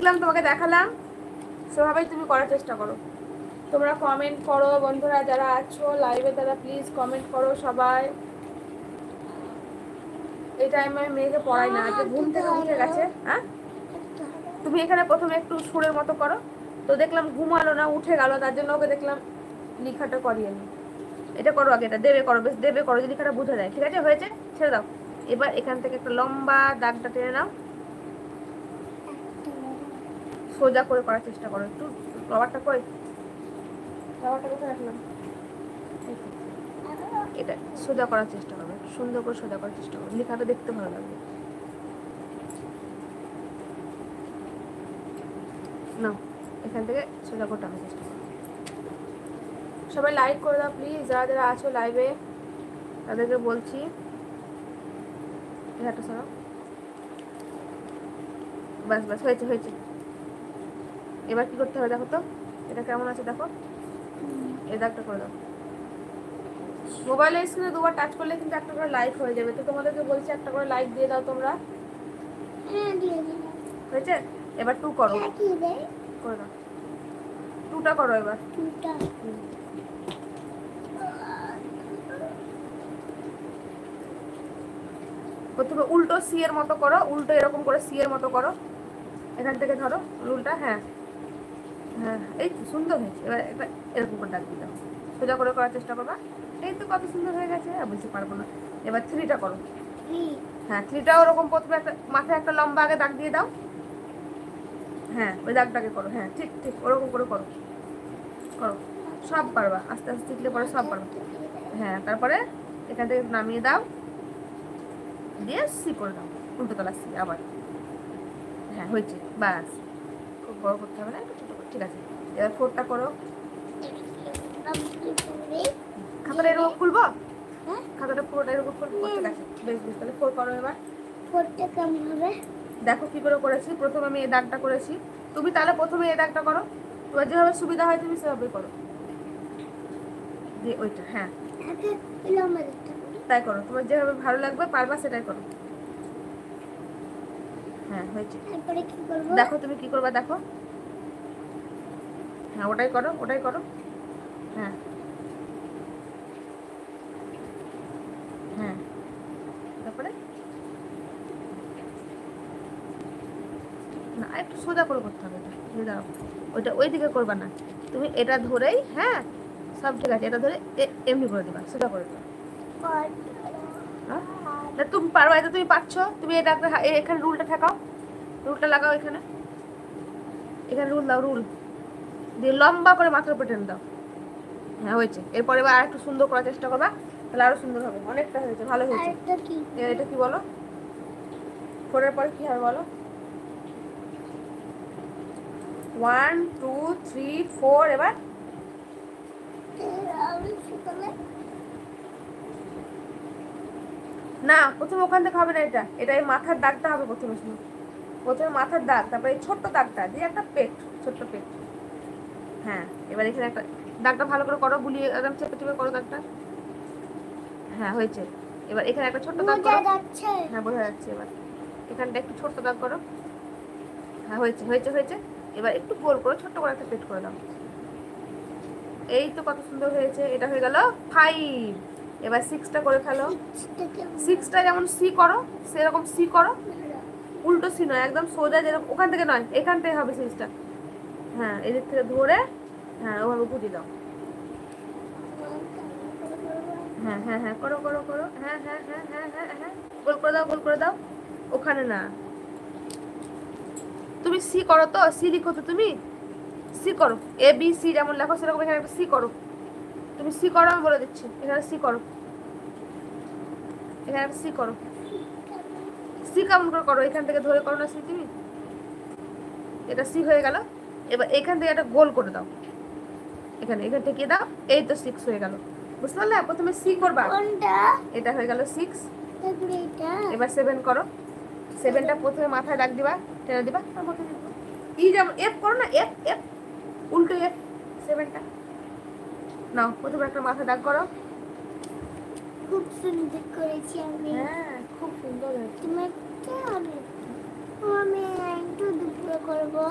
বুঝলাম, তোমাকে দেখালাম, সেভাবেই তুমি করার চেষ্টা করো। তোমরা কমেন্ট করো বন্ধুরা যারা আছো লাইভে, তারা প্লিজ কমেন্ট করো সবাই। এই টাইমে আমি মেয়েকে পড়াই না, আজকে ঘুম থেকে উঠে গেছে। হ্যাঁ, তুমি এখানে প্রথমে একটু সুরের মতো করো, তো দেখলাম ঘুমালো না, উঠে গেল, তার জন্য ওকে দেখলাম লিখাটা করিয়ে নি। এটা করো আগে, এটা দেবে করো, বেশ দেবে করো, যদি লিখাটা বুঝে যায়। ঠিক আছে, হয়েছে, ছেড়ে দাও। এবার এখান থেকে একটা লম্বা দাগটা টেনে নাও, সোজা করে করার চেষ্টা করো। একটু রবারটা কই, রবারটা কোথায় রাখলাম, এটা সোজা করার চেষ্টা করবে, সুন্দর করে সোজা করার চেষ্টা করবে, লেখাটা দেখতে ভালো লাগবে। না, এখান থেকে সোজা করে টানার চেষ্টা করো। সবাই লাইক করে দাও প্লিজ, যারা যারা আছো লাইভে তাদেরকে বলছি। এটা সরাও, বাস বাস, হয়েছে হয়েছে। এবার কি করতে হবে দেখো তো, এটা কেমন আছে দেখো, এই দাগটা করে দাও। মোবাইলের স্ক্রিনে দুবার টাচ করলে কিন্তু একটা করে লাইক হয়ে যাবে, তো তোমাদেরকে বলছি একটা করে লাইক দিয়ে দাও তোমরা। হয়েছে, এবার 2 করো, করে দাও, 2টা করো এবার। প্রথমে উল্টো সি এর মতো করো, উল্টো এরকম করে সি এর মতো করো, এখান থেকে ধরো রুলটা। হ্যাঁ হ্যাঁ, এই তো সুন্দর হয়েছে। এবার একটা এরকম করে ডাক দিতে হবে, সোজা করে করার চেষ্টা করবা। এই তো কত সুন্দর হয়ে গেছে, আর বুঝতে পারবো না। এবার 3টা করো। হ্যাঁ, 3টাও ওরকম প্রথমে একটা মাথায় একটা লম্বা আগে দাগ দিয়ে দাও। হ্যাঁ, ওই দাগটাকে করো। হ্যাঁ, ঠিক ঠিক ওরকম করে করো, করো, সব পারবা, আস্তে আস্তে শিখলে পরে সব পারবা। হ্যাঁ, তারপরে এখান থেকে নামিয়ে দাও, দিয়ে সি করে দাও, উল্টো তলা সি আবার। হ্যাঁ, হয়েছে, বাস। খুব বড় করতে হবে না, একটু ছোটো করে। ঠিক আছে, এবার 4টা করো। খাতাটা এরকম খুলবো, খাতাটা পুরোটা এরকম খুলবো। ঠিক আছে, বেশ বেশ, তাহলে 4 করো এবার। 4টা কেমন হবে দেখো কি করে করেছি। প্রথমে আমি এই দাগটা করেছি, তুমি তাহলে প্রথমে এই দাগটা করো, তোমার যেভাবে সুবিধা হয় তুমি সেভাবে করো। যে ওইটা, হ্যাঁ তাই করো, তোমার যেভাবে ভালো লাগবে পারবা সেটাই করো। হ্যাঁ, হয়েছে। দেখো তুমি কি করবা দেখো। হ্যাঁ, ওটাই করো, ওটাই করো। হ্যাঁ হ্যাঁ, তারপরে না, একটু সোজা করে করতে হবে এটা। দাঁড়াও, ওইটা ওই দিকে করবা না, তুমি এটা ধরেই, হ্যাঁ সব ঠিক আছে, এটা ধরে এমনি করে দেবা, সোজা করে দেবা। না তুমি পারবা, এটা তুমি পারছো, তুমি এটা এখানে রুলটা ঠেকাও, রুলটা লাগাও এখানে, এখানে রুল দাও, রুল দিয়ে লম্বা করে মাথার উপরে টেনে দাও। হ্যাঁ, হয়েছে। এরপরে আর একটু সুন্দর করার চেষ্টা করবা, তাহলে আরো সুন্দর হবে। অনেকটা হয়েছে, ভালো হয়েছে। এটা কি বলো, 4-এর পরে কি হবে বলো। 1 2 3 4, এবার না, প্রথমে ওখান থেকে হবে না, এটা এটা এই মাথার দাগটা হবে প্রথমে। শুনো, প্রথমে মাথার দাগ, তারপরে এই ছোট্ট দাগটা দিয়ে একটা পেট, ছোট্ট পেট। হ্যাঁ, এবার এখানে একটা দাগটা ভালো করে করো, বুলিয়ে একদম চেপে চেপে করো দাগটা। হ্যাঁ, হয়েছে। এবার এখানে একটা ছোট্ট দাগ করো। হ্যাঁ, বোঝা যাচ্ছে। এবার এখানটা একটু ছোট্ট দাগ করো। হ্যাঁ, হয়েছে হয়েছে হয়েছে। এবার একটু গোল করো, ছোট্ট করে একটা পেট করে দাও। এই তো কত সুন্দর হয়েছে, এটা হয়ে গেল 5। এবার 6টা করে ফেলো। 6টা যেমন সি করো সেরকম সি করো, উল্টো সি নয়, একদম সোজা, যেরকম ওখান থেকে নয়, এখান থেকে হবে 6টা। হ্যাঁ, এদিক থেকে ধরে, হ্যাঁ ওভাবে ঘুরিয়ে দাও। হ্যাঁ হ্যাঁ হ্যাঁ, করো করো করো, হ্যাঁ হ্যাঁ হ্যাঁ হ্যাঁ হ্যাঁ হ্যাঁ, গোল করে দাও, গোল করে দাও। ওখানে না, তুমি সি করো তো, সি লিখো তো তুমি, সি করো, এ বি সি যেমন লেখো সেরকম এখানে একটা সি করো। তুমি সি করো, আমি বলে দিচ্ছি, এখানে সি করো, এখানে একটা সি করো। সি কেমন করে করো, এখান থেকে ধরে করো না সি তুমি, এটা সি হয়ে গেল। এবার এখান থেকে একটা গোল করে দাও, এখানে এখান থেকে দাও। এই তো 6 হয়ে গেল, বুঝতে পারলে। প্রথমে সি করবা, এটা হয়ে গেল 6। এবার 7 করো, 7টা প্রথমে মাথায় দাগ দিবা, টেনে দিবা, ই যেমন এফ করো না, এফ এফ, উল্টো এফ, 7টা নাও, প্রথমে একটা মাথায় দাগ করো। খুব সুন্দর করেছি আমি, হ্যাঁ খুব সুন্দর হয়েছে। তুমি আমি একটু দুপুরে করবো।